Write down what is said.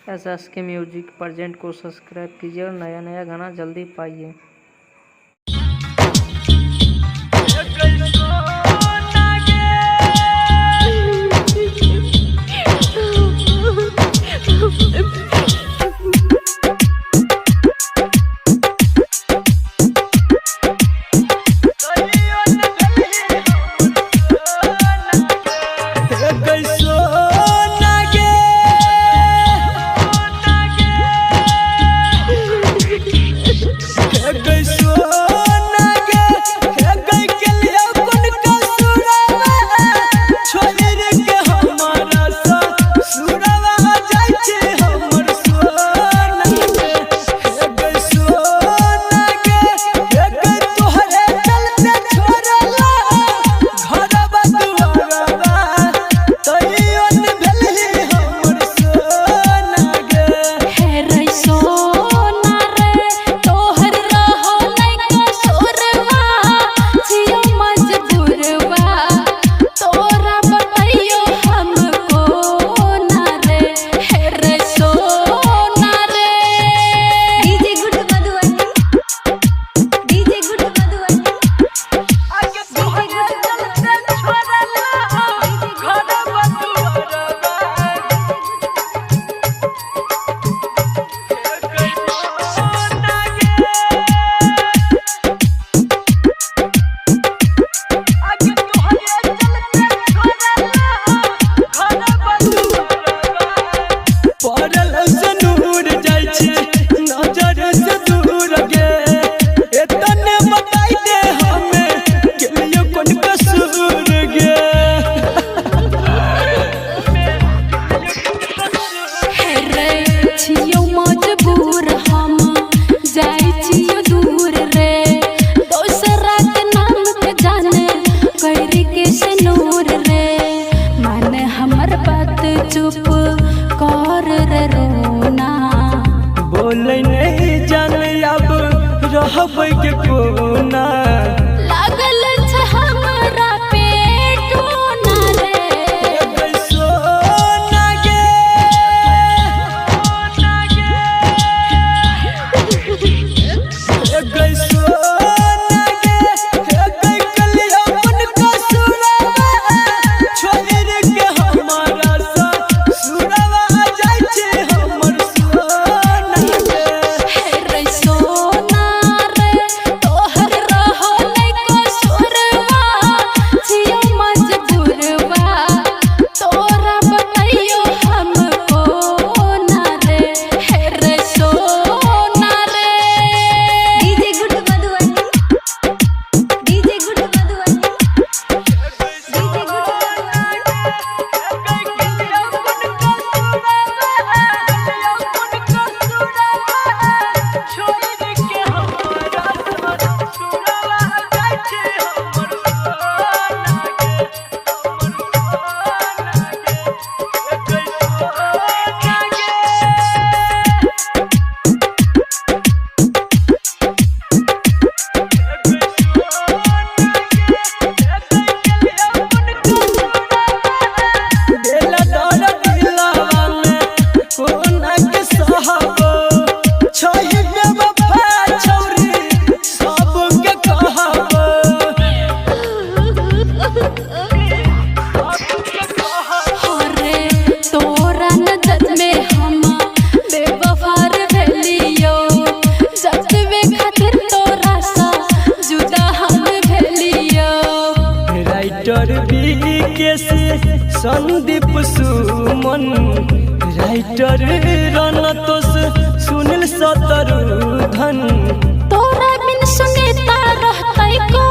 SSK music present को subscribe कीजिए और नया नया गाना जल्दी पाइए। चुप कर रे रोना बोले नहीं जाने अब रहबै के कोना लागल छ हमरा पेट ना रे सोना गे सोना गे कलिया मन का सुरवा छोड़ के हमारा सा सुरवा जाय छे हमर सोना रे सोना रे तोहर रहो नै को सुरवा छियो मजबूरवा तोरा बताइयो हमको ना रे सोना रे DJ good Madhubani DJ good Madhubani DJ good देला दर दिलवा में कोना के सहबो छहि बेवफा छौरी सबके कहबो अरे तोरा नजर में हम बेवफा भेलियो जतबे खातिर तोरा सा जुदा हम भेलियो राइटर बीकेस संदीप सुमन राइटर रणतोष सुनील सतरुधन तोरा बिन सुनेता रहतै को